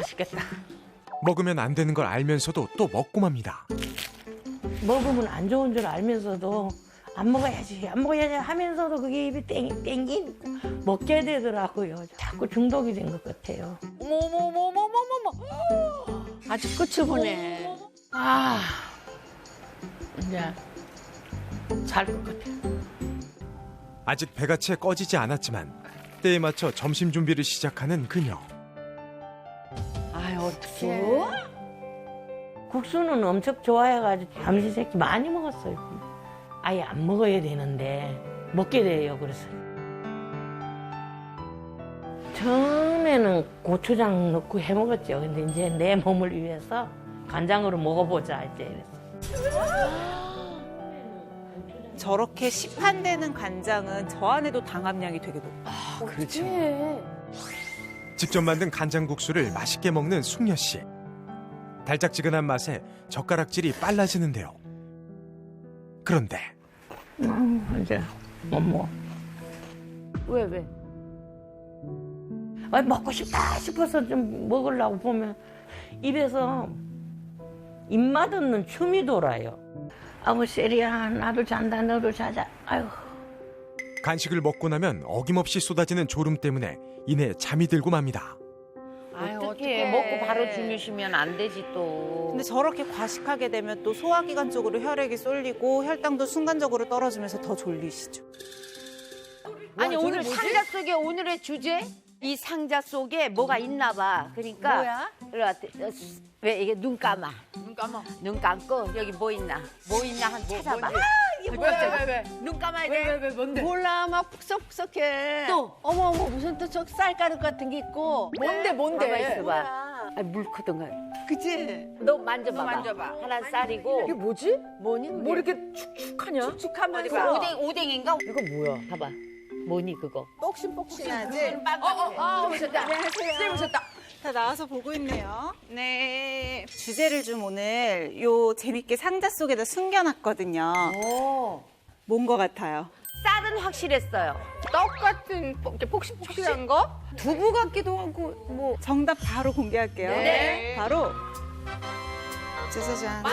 맛있겠다. 먹으면 안 되는 걸 알면서도 또 먹고 맙니다. 먹으면 안 좋은 줄 알면서도 안 먹어야지 하면서도 그게 입이 땡기고 먹게 되더라고요. 자꾸 중독이 된 것 같아요. 어머머머머머머머. 아주 끝을 보네. 아, 이제 잘 것 같아요. 아직 배가 채 꺼지지 않았지만 때에 맞춰 점심 준비를 시작하는 그녀. 아유, 어떡해. 국수는 엄청 좋아해가지고 삼시세끼 많이 먹었어요. 아예 안 먹어야 되는데 먹게 돼요. 그래서 처음에는 고추장 넣고 해 먹었죠. 근데 이제 내 몸을 위해서 간장으로 먹어보자 이제 이랬어. 저렇게 시판되는 간장은 저 안에도 당함량이 되게 높아요. 그렇죠. 직접 만든 간장국수를 맛있게 먹는 숙녀 씨. 달짝지근한 맛에 젓가락질이 빨라지는데요. 그런데 이제 못 먹어. 왜? 먹고 싶다 싶어서 좀 먹으려고 보면 입에서 입맛 없는 춤이 돌아요. 아무 세리야 나도 잔다 너도 자자. 아유. 간식을 먹고 나면 어김없이 쏟아지는 졸음 때문에 이내 잠이 들고 맙니다. 아유, 어떻게 먹고 바로 주무시면 안 되지 또. 근데 저렇게 과식하게 되면 또 소화기관 쪽으로 혈액이 쏠리고 혈당도 순간적으로 떨어지면서 더 졸리시죠. 아니 오늘 상자 속에 오늘의 주제? 이 상자 속에 뭐가 있나 봐. 그러니까 뭐야? 왜 이게 눈 감아. 눈 감고 여기 뭐 있나 한 찾아봐. 이게 뭐야? 왜? 눈 감아야 돼. 왜 뭔데? 몰라 막 푹석푹석해. 또? 어머 무슨 또 저 쌀가루 같은 게 있고. 뭔데? 가만 있어봐. 아니, 물 크던가. 그치? 너 만져봐봐. 너 만져봐. 하나 쌀이고. 이게 뭐지? 뭐니? 뭐 이렇게 축축하냐? 그거 오뎅인가? 이거 뭐야? 봐봐. 뭐니 그거? 뻑신뻑신하지? 오셨다. 쌤 오셨다. 다 나와서 보고 있네요. 네. 주제를 좀 오늘 요 재밌게 상자 속에다 숨겨놨거든요. 뭔 거 같아요? 쌀은 확실했어요. 떡 같은 이렇게 폭신폭신한 거? 두부 같기도 하고 뭐. 정답 바로 공개할게요. 네. 바로 짜자잔.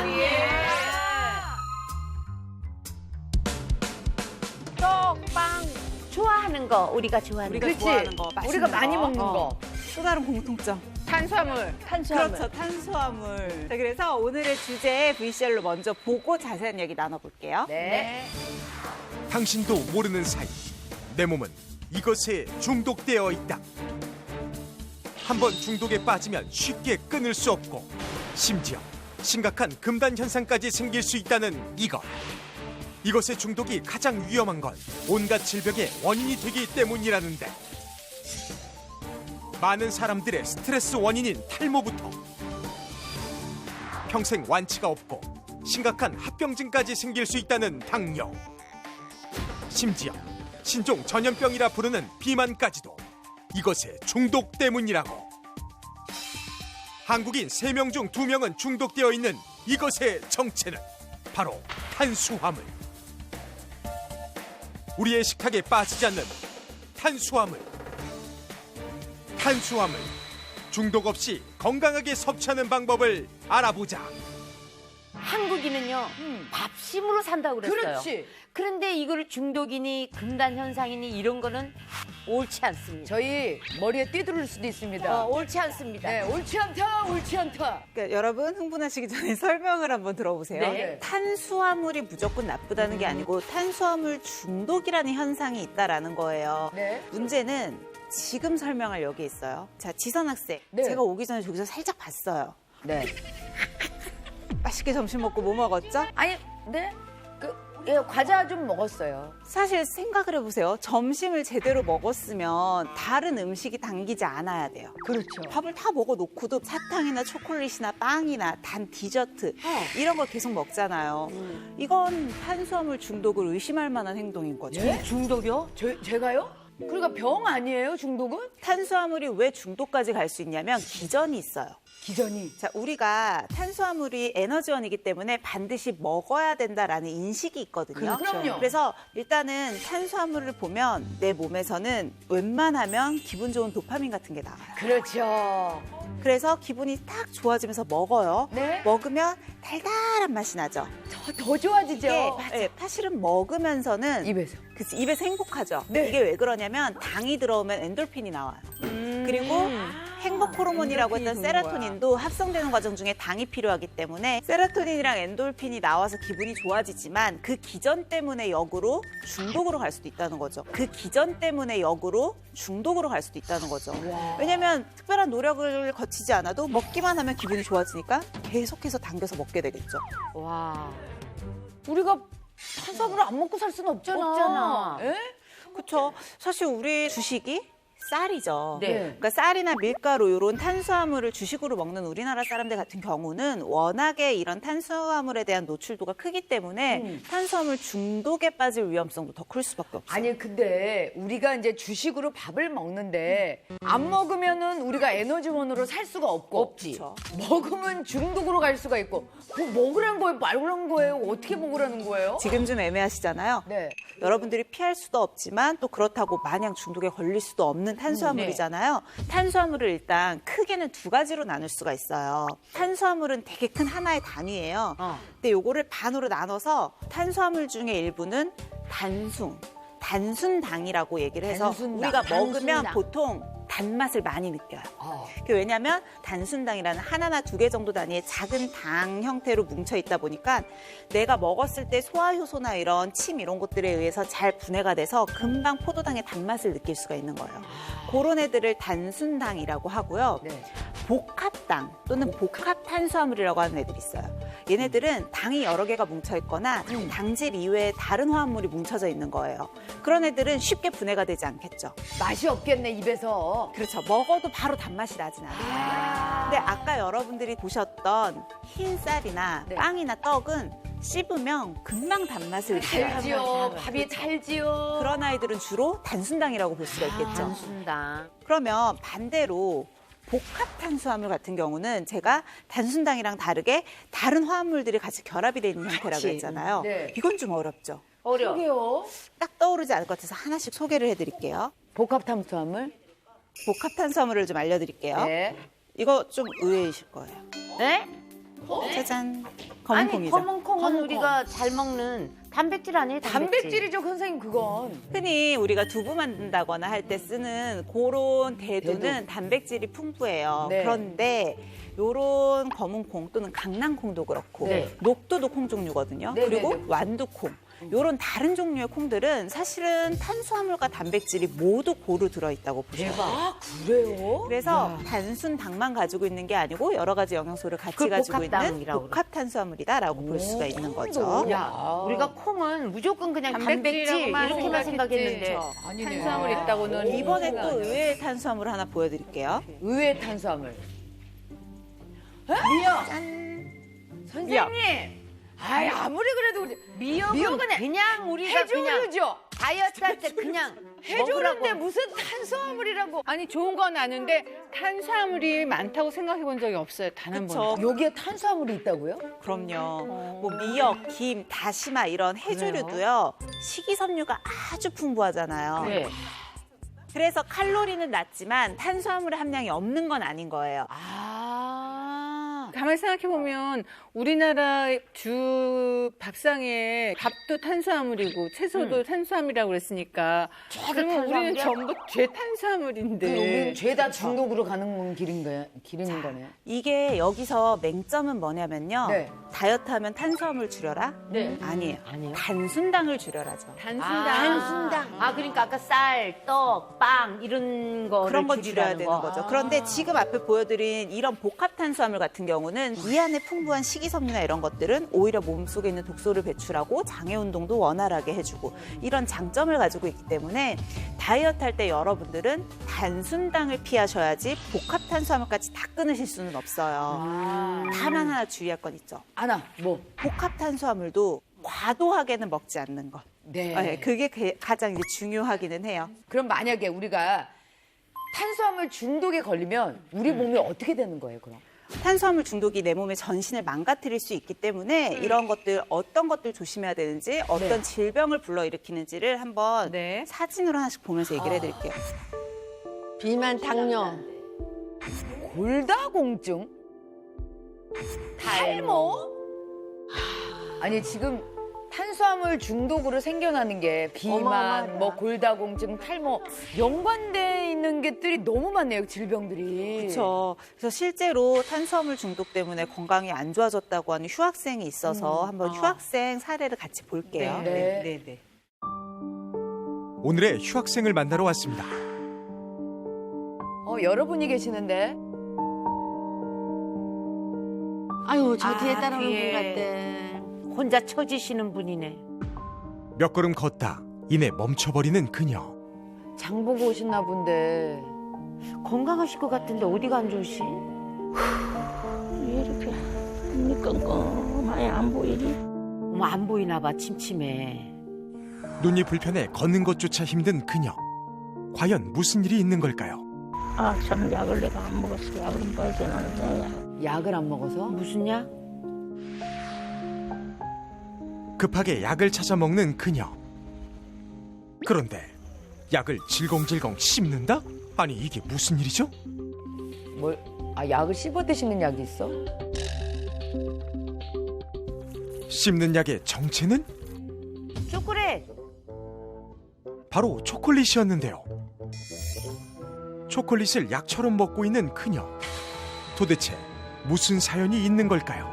떡빵 좋아하는 거 우리가 좋아하는 우리가 거. 좋아하는 거, 맛있는 우리가 많이 거. 먹는 거. 또 다른 공통점. 탄수화물. 그렇죠. 탄수화물. 자, 그래서 오늘의 주제 VCR로 먼저 보고 자세한 얘기 나눠볼게요. 네. 당신도 모르는 사이 내 몸은 이것에 중독되어 있다. 한번 중독에 빠지면 쉽게 끊을 수 없고 심지어 심각한 금단 현상까지 생길 수 있다는 이것. 이것의 중독이 가장 위험한 건 온갖 질병의 원인이 되기 때문이라는데 많은 사람들의 스트레스 원인인 탈모부터 평생 완치가 없고 심각한 합병증까지 생길 수 있다는 당뇨, 심지어 신종 전염병이라 부르는 비만까지도 이것의 중독 때문이라고. 한국인 3명 중 2명은 중독되어 있는 이것의 정체는 바로 탄수화물. 우리의 식탁에 빠지지 않는 탄수화물. 탄수화물. 중독 없이 건강하게 섭취하는 방법을 알아보자. 한국인은요 밥심으로 산다고 그랬어요. 그렇지. 그런데 이거를 중독이니 금단 현상이니 이런 거는 옳지 않습니다. 저희 머리에 띠들을 수도 있습니다. 옳지 않습니다. 네, 옳지 않다. 그러니까 여러분 흥분하시기 전에 설명을 한번 들어보세요. 네. 탄수화물이 무조건 나쁘다는 게 아니고 탄수화물 중독이라는 현상이 있다라는 거예요. 네. 문제는 지금 설명할 여기 있어요. 자, 지선 학생. 네. 제가 오기 전에 저기서 살짝 봤어요. 네. 맛있게 점심 먹고 뭐 먹었죠? 아니, 네? 과자 좀 먹었어요. 사실 생각을 해보세요. 점심을 제대로 먹었으면 다른 음식이 당기지 않아야 돼요. 그렇죠. 밥을 다 먹어놓고도 사탕이나 초콜릿이나 빵이나 단 디저트 이런 걸 계속 먹잖아요. 이건 탄수화물 중독을 의심할 만한 행동인 거죠. 예? 중독이요? 제가요? 그러니까 병 아니에요, 중독은? 탄수화물이 왜 중독까지 갈 수 있냐면 기전이 있어요. 기전이. 자, 우리가 탄수화물이 에너지원이기 때문에 반드시 먹어야 된다라는 인식이 있거든요. 그럼요. 그래서 일단은 탄수화물을 보면 내 몸에서는 웬만하면 기분 좋은 도파민 같은 게 나와요. 그렇죠. 그래서 기분이 딱 좋아지면서 먹어요. 네. 먹으면 달달한 맛이 나죠. 더 좋아지죠. 이게 사실은 먹으면서는 입에서. 그치, 입에서 행복하죠. 네. 이게 왜 그러냐면 당이 들어오면 엔돌핀이 나와요. 그리고 행복 호르몬이라고 했던 세로토닌도 합성되는 과정 중에 당이 필요하기 때문에 세로토닌이랑 엔돌핀이 나와서 기분이 좋아지지만 그 기전 때문에 역으로 중독으로 갈 수도 있다는 거죠. 그 기전 때문에 역으로 중독으로 갈 수도 있다는 거죠. 왜냐면 특별한 노력을 거치지 않아도 먹기만 하면 기분이 좋아지니까 계속해서 당겨서 먹게 되겠죠. 와. 우리가 탄수화물을 안 먹고 살 수는 없잖아. 예? 그렇죠. 사실 우리 주식이 쌀이죠. 네. 그러니까 쌀이나 밀가루 이런 탄수화물을 주식으로 먹는 우리나라 사람들 같은 경우는 워낙에 이런 탄수화물에 대한 노출도가 크기 때문에 탄수화물 중독에 빠질 위험성도 더 클 수밖에 없어요. 아니 근데 우리가 이제 주식으로 밥을 먹는데 안 먹으면은 우리가 에너지원으로 살 수가 없고 그렇죠. 먹으면 중독으로 갈 수가 있고 뭐 먹으라는 거예요? 말라는 거예요? 어떻게 먹으라는 거예요? 지금 좀 애매하시잖아요. 네. 여러분들이 피할 수도 없지만 또 그렇다고 마냥 중독에 걸릴 수도 없는 탄수화물이잖아요. 탄수화물을 일단 크게는 두 가지로 나눌 수가 있어요. 탄수화물은 되게 큰 하나의 단위예요. 근데 요거를 반으로 나눠서 탄수화물 중에 일부는 단순당이라고 얘기를 해서 단순당, 우리가 먹으면 단순당. 보통 단맛을 많이 느껴요. 왜냐하면 단순당이라는 하나나 두 개 정도 단위의 작은 당 형태로 뭉쳐 있다 보니까 내가 먹었을 때 소화효소나 이런 침 이런 것들에 의해서 잘 분해가 돼서 금방 포도당의 단맛을 느낄 수가 있는 거예요. 그런 애들을 단순당이라고 하고요. 네. 복합당 또는 복합탄수화물이라고 하는 애들이 있어요. 얘네들은 당이 여러 개가 뭉쳐 있거나 당질 이외에 다른 화합물이 뭉쳐져 있는 거예요. 그런 애들은 쉽게 분해가 되지 않겠죠. 맛이 없겠네 입에서. 그렇죠. 먹어도 바로 단맛이 나진 않아요. 근데 아까 여러분들이 보셨던 흰 쌀이나 네. 빵이나 떡은 씹으면 금방 단맛을 느껴요. 달지요. 밥이 달지요. 그런 아이들은 주로 단순당이라고 볼 수가 있겠죠. 단순당. 그러면 반대로 복합탄수화물 같은 경우는 제가 단순당이랑 다르게 다른 화합물들이 같이 결합이 되어 있는 형태라고 했잖아요. 네. 이건 좀 어렵죠. 어려워. 그러게요. 딱 떠오르지 않을 것 같아서 하나씩 소개를 해드릴게요. 복합탄수화물. 복합탄수화물을 좀 알려드릴게요. 네. 이거 좀 의외이실 거예요. 네? 짜잔. 검은 아니 콩이죠. 검은 콩은 우리가 잘 먹는 단백질 아니에요? 단백질이죠, 선생님 그건. 흔히 우리가 두부 만든다거나 할 때 쓰는 그런 대두는 단백질이 풍부해요. 네. 그런데 요런 검은 콩 또는 강낭콩도 그렇고 네. 녹두도 콩 종류거든요. 네, 그리고 네, 네. 완두콩. 요런 다른 종류의 콩들은 사실은 탄수화물과 단백질이 모두 고루 들어있다고 보셔야 돼요. 아, 그래요? 그래서 단순 당만 가지고 있는 게 아니고 여러 가지 영양소를 같이 그걸 가지고 있는 복합당이라고 복합 탄수화물이다라고 볼 수가 있는 거죠. 야, 우리가 콩은 무조건 그냥 단백질 단백질이라고만 이렇게만 생각했는데 생각했지. 아니네. 탄수화물 있다고는 이번에 생각 안 또 해요. 의외의 탄수화물 하나 보여드릴게요. 의외의 탄수화물. 미역. 선생님. 아이, 아무리 그래도 우리 미역은 그냥 우리가 그냥 해조류죠. 다이어트 할 때 그냥 해조류인데 먹으라고. 무슨 탄수화물이라고. 아니 좋은 건 아는데 탄수화물이 많다고 생각해 본 적이 없어요. 단 한 그쵸. 번도. 여기에 탄수화물이 있다고요? 그럼요. 뭐 미역, 김, 다시마 이런 해조류도요. 식이섬유가 아주 풍부하잖아요. 네. 그래서 칼로리는 낮지만 탄수화물의 함량이 없는 건 아닌 거예요. 가만히 생각해 보면 우리나라 주 밥상에 밥도 탄수화물이고 채소도 탄수화물이라고 그랬으니까 그러면 우리는 탄수화물이야? 전부 죄탄수화물인데. 우리는 죄다 중독으로 가는 길인 거네. 이게 여기서 맹점은 뭐냐면요. 네. 다이어트 하면 탄수화물 줄여라? 네. 아니에요. 아니에요? 단순당을 줄여라죠. 단순당. 단순당. 아 그러니까 아까 쌀, 떡, 빵 이런 거를 그런 건 줄여야 줄이라는 되는 거. 거죠. 그런데 지금 앞에 보여드린 이런 복합 탄수화물 같은 경우는 이 안에 풍부한 식이섬유나 이런 것들은 오히려 몸속에 있는 독소를 배출하고 장애 운동도 원활하게 해주고 이런 장점을 가지고 있기 때문에 다이어트 할 때 여러분들은 단순당을 피하셔야지 복합 탄수화물까지 다 끊으실 수는 없어요. 다만 하나 주의할 건 있죠. 아나, 뭐. 복합 탄수화물도 과도하게는 먹지 않는 것. 네. 네, 그게 가장 이제 중요하기는 해요. 그럼 만약에 우리가 탄수화물 중독에 걸리면 우리 몸이 어떻게 되는 거예요, 그럼? 탄수화물 중독이 내 몸의 전신을 망가뜨릴 수 있기 때문에 이런 것들 어떤 것들 조심해야 되는지 어떤 질병을 불러일으키는지를 한번 네. 사진으로 하나씩 보면서 얘기를 해드릴게요. 비만, 당뇨, 골다공증? 탈모? 아니 지금 탄수화물 중독으로 생겨나는 게 비만, 어마어마하다. 뭐 골다공증, 탈모 연관돼 있는 것들이 너무 많네요. 질병들이. 그렇죠. 그래서 실제로 탄수화물 중독 때문에 건강이 안 좋아졌다고 하는 휴학생이 있어서 한번 휴학생 사례를 같이 볼게요. 네. 오늘의 휴학생을 만나러 왔습니다. 여러분이 계시는데. 아유 저 뒤에 아, 따라오는 뒤에. 분 같대. 혼자 처지시는 분이네. 몇 걸음 걷다 이내 멈춰버리는 그녀. 장 보고 오셨나 본데. 건강하실 것 같은데 어디가 안 좋으시? 왜 이렇게 눈이 껌껌하게 안 보이지? 어머 안 보이나 봐 침침해. 눈이 불편해 걷는 것조차 힘든 그녀. 과연 무슨 일이 있는 걸까요? 아, 참, 약을 내가 안 먹었어. 약을 빨대는 약을 안 먹어서? 무슨 약? 급하게 약을 찾아 먹는 그녀. 그런데 약을 질겅질겅 씹는다? 아니 이게 무슨 일이죠? 약을 씹어 드시는 약이 있어? 씹는 약의 정체는 초콜릿. 바로 초콜릿이었는데요. 초콜릿을 약처럼 먹고 있는 그녀. 도대체 무슨 사연이 있는 걸까요?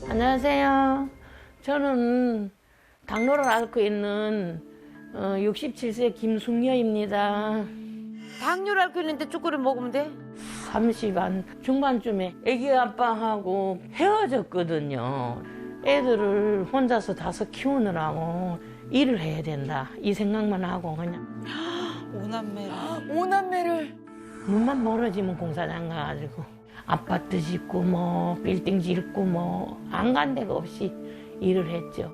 안녕하세요. 저는 당뇨를 앓고 있는 67세 김숙녀입니다. 당뇨를 앓고 있는데 초콜릿 먹으면 돼? 30한 중반쯤에 아기 아빠하고 헤어졌거든요. 애들을 혼자서 다섯 키우느라고 일을 해야 된다. 이 생각만 하고 그냥 오남매를. 눈만 멀어지면 공사장 가가지고 아파트 짓고 뭐 빌딩 짓고 뭐 안 간 데가 없이 일을 했죠.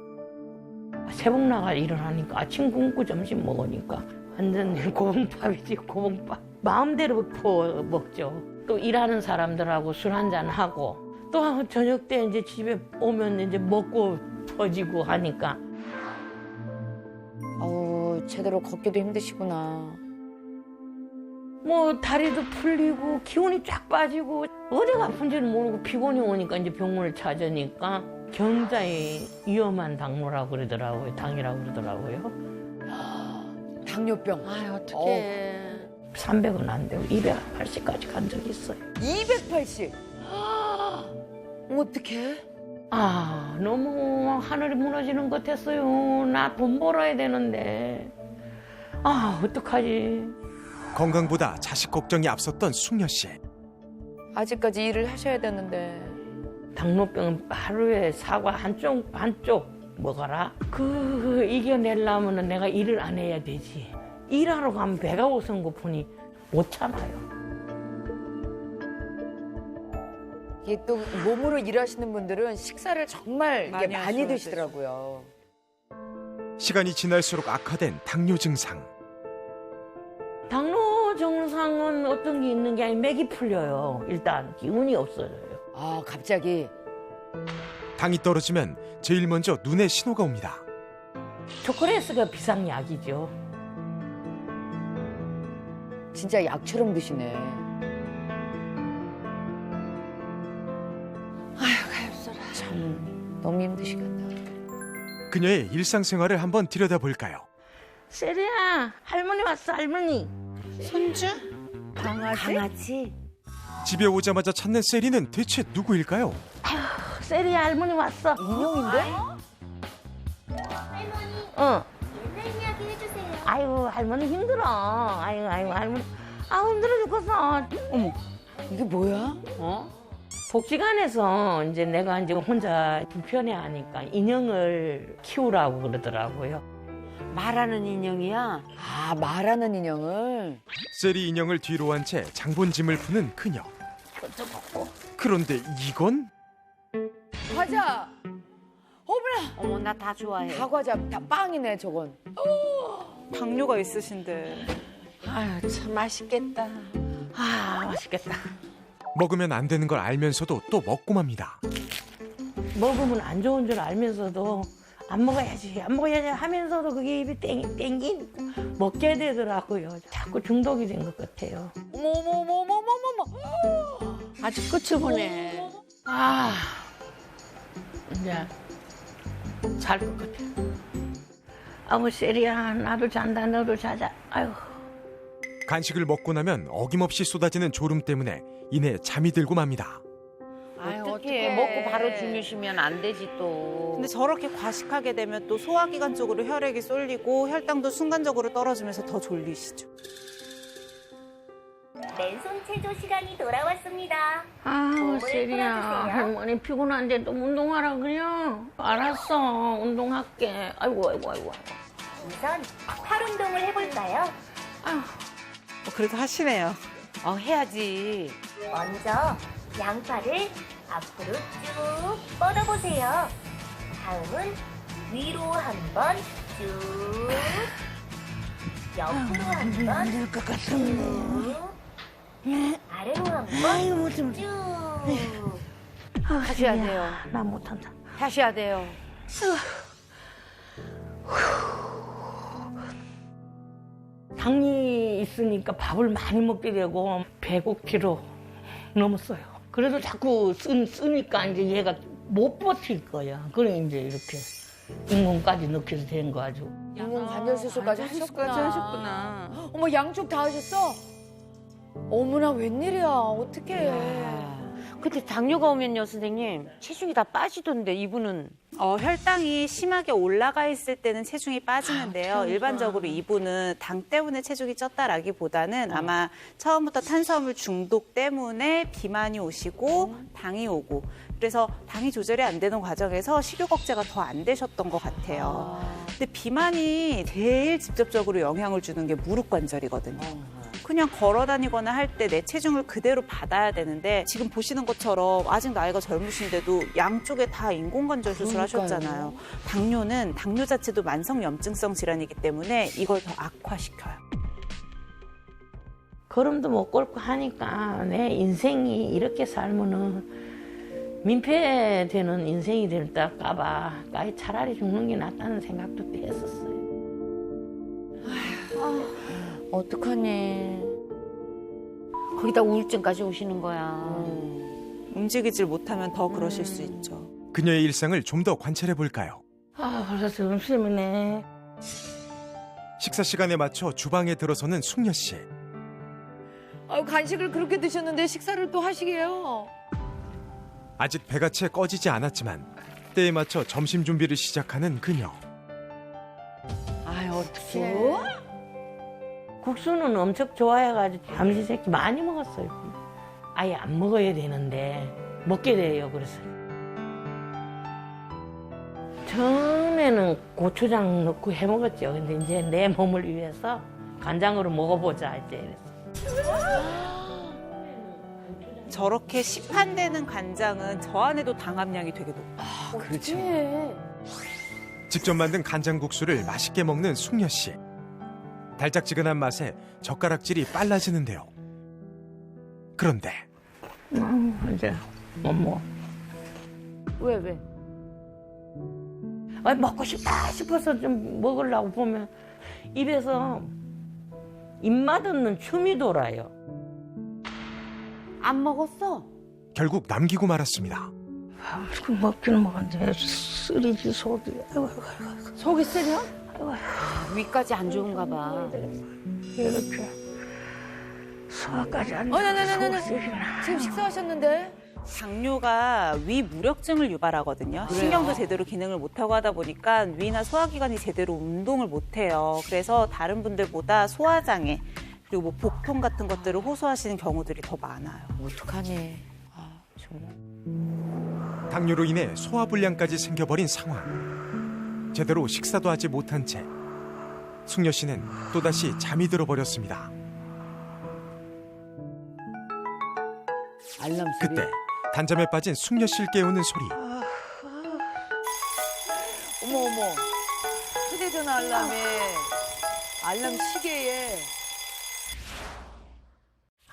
새벽 나가 일을 하니까 아침 굶고 점심 먹으니까 완전 고봉밥이지 고봉밥. 마음대로 먹죠. 또 일하는 사람들하고 술 한잔 하고 또 저녁 때 이제 집에 오면 이제 먹고 퍼지고 하니까 제대로 걷기도 힘드시구나. 뭐 다리도 풀리고 기운이 쫙 빠지고 어디가 아픈지는 모르고 피곤이 오니까 이제 병원을 찾으니까 굉장히 위험한 당뇨라고 그러더라고요. 당이라고 그러더라고요. 당뇨병. 아유 어떡해. 300은 안 되고 280까지 간 적이 있어요. 280. 어떡해? 아, 너무 하늘이 무너지는 것 같았어요. 나 돈 벌어야 되는데. 아, 어떡하지? 건강보다 자식 걱정이 앞섰던 숙녀 씨. 아직까지 일을 하셔야 되는데. 당뇨병은 하루에 사과 한쪽 먹어라. 이겨내려면 내가 일을 안 해야 되지. 일하러 가면 배가 고픈 고프니 못 참아요. 이게 또 몸으로 일하시는 분들은 식사를 정말 이게 많이 드시더라고요. 시간이 지날수록 악화된 당뇨 증상. 당뇨 증상은 어떤 게 있는 게 아니라 맥이 풀려요. 일단 기운이 없어져요. 아, 갑자기. 당이 떨어지면 제일 먼저 눈에 신호가 옵니다. 초콜릿가 비상약이죠. 진짜 약처럼 드시네. 참 너무 힘드시겠다. 그녀의 일상생활을 한번 들여다볼까요? 세리야, 할머니 왔어, 할머니. 손주? 강아지? 집에 오자마자 찾는 세리는 대체 누구일까요? 세리야, 할머니 왔어. 인형인데? 어. 옛날 이야기 해주세요. 아유, 할머니 힘들어. 아유, 할머니. 아, 힘들어 죽겠어. 어머. 이게 뭐야? 복지관에서 이제 내가 이제 혼자 불편해 하니까 인형을 키우라고 그러더라고요. 말하는 인형이야? 아, 말하는 인형을. 세리 인형을 뒤로 한 채 장본짐을 푸는 그녀. 그것도 먹고. 그런데 이건? 과자. 어머나. 어머 나 다 좋아해. 다 과자, 다 빵이네 저건. 당뇨가 있으신데. 아유 참 맛있겠다. 아, 맛있겠다. 먹으면 안 되는 걸 알면서도 또 먹고 맙니다. 먹으면 안 좋은 줄 알면서도 안 먹어야지 하면서도 그게 입이 땡기니까 먹게 되더라고요. 자꾸 중독이 된 것 같아요. 어머머머머머머머. 아직 끝을 보네. 아, 이제 잘 것 같아. 아무 세리야, 나도 잔다, 너도 자자. 아유. 간식을 먹고 나면 어김없이 쏟아지는 졸음 때문에 이내 잠이 들고 맙니다. 아유, 어떡해. 어떻게 먹고 바로 주무시면 안 되지 또. 근데 저렇게 과식하게 되면 또 소화기관 쪽으로 혈액이 쏠리고 혈당도 순간적으로 떨어지면서 더 졸리시죠. 맨손 체조 시간이 돌아왔습니다. 아우, 세리야. 풀어주세요. 할머니 피곤한데 또 운동하라 그냥. 알았어, 운동할게. 아이고, 아이고, 아이고. 우선 팔 운동을 해볼까요? 그래도 하시네요. 해야지. 먼저 양팔을 앞으로 쭉 뻗어보세요. 다음은 위로 한 번 쭉, 옆으로 한 번 안될것 같은데. 쭉, 아래로 한 번 쭉. 하셔야 돼요. 나 못한다. 하셔야 돼요. 당이 있으니까 밥을 많이 먹게 되고 105kg 넘었어요. 그래도 자꾸 쓰니까 이제 얘가 못 버틸 거야. 그래 이제 이렇게 인공까지 넣게 된 거 아주. 인공 관절 수술까지 하셨구나. 하셨구나. 어머 양쪽 다 하셨어? 어머나 웬일이야. 어떡해. 근데 당뇨가 오면요, 선생님, 체중이 다 빠지던데 이분은. 혈당이 심하게 올라가 있을 때는 체중이 빠지는데요. 일반적으로 이분은 당 때문에 체중이 쪘다라기보다는 아마 처음부터 탄수화물 중독 때문에 비만이 오시고 당이 오고 그래서 당이 조절이 안 되는 과정에서 식욕 억제가 더 안 되셨던 것 같아요. 근데 비만이 제일 직접적으로 영향을 주는 게 무릎 관절이거든요. 그냥 걸어 다니거나 할 때 내 체중을 그대로 받아야 되는데 지금 보시는 것처럼 아직 나이가 젊으신데도 양쪽에 다 인공관절 수술하셨잖아요. 당뇨는 당뇨 자체도 만성 염증성 질환이기 때문에 이걸 더 악화시켜요. 걸음도 못 걷고 하니까 내 인생이 이렇게 살면은 민폐되는 인생이 될까봐 차라리 죽는 게 낫다는 생각도 했었어요. 어떡하니. 거기다 우울증까지 오시는 거야. 움직이질 못하면 더 그러실 수 있죠. 그녀의 일상을 좀 더 관찰해 볼까요? 아, 벌써 점심이네. 식사 시간에 맞춰 주방에 들어서는 숙녀 씨. 아유 간식을 그렇게 드셨는데 식사를 또 하시게요. 아직 배가 채 꺼지지 않았지만 때에 맞춰 점심 준비를 시작하는 그녀. 아유, 어떡해. 국수는 엄청 좋아해가지고 삼시세끼 많이 먹었어요. 아예 안 먹어야 되는데 먹게 돼요. 그래서 처음에는 고추장 넣고 해 먹었죠. 근데 이제 내 몸을 위해서 간장으로 먹어보자 이제. 저렇게 시판되는 간장은 저 안에도 당 함량이 되게 높아요. 그렇죠. 직접 만든 간장국수를 맛있게 먹는 숙녀 씨. 달짝지근한 맛에 젓가락질이 빨라지는데요. 그런데 이제 못 먹어. 왜? 먹고 싶다 싶어서 좀 먹으려고 보면 입에서 입맛 없는 춤이 돌아요. 안 먹었어? 결국 남기고 말았습니다. 먹기는 먹었는데 쓰리지 속이. 속이 쓰려? 위까지 안 좋은가 봐. 이렇게 소화까지 안 네네네네. 속이 쓰리나. 지금 식사하셨는데? 당뇨가 위 무력증을 유발하거든요. 신경도 제대로 기능을 못하고 하다 보니까 위나 소화기관이 제대로 운동을 못해요. 그래서 다른 분들보다 소화장애 그리고 뭐 복통 같은 것들을 호소하시는 경우들이 더 많아요. 어떡하니. 정말. 당뇨로 인해 소화불량까지 생겨버린 상황. 제대로 식사도 하지 못한 채 숙녀 씨는 또다시 잠이 들어버렸습니다. 알람 소리. 그때 단잠에 빠진 숙녀 씨를 깨우는 소리. 어머. 휴대전화 알람에 알람 시계에.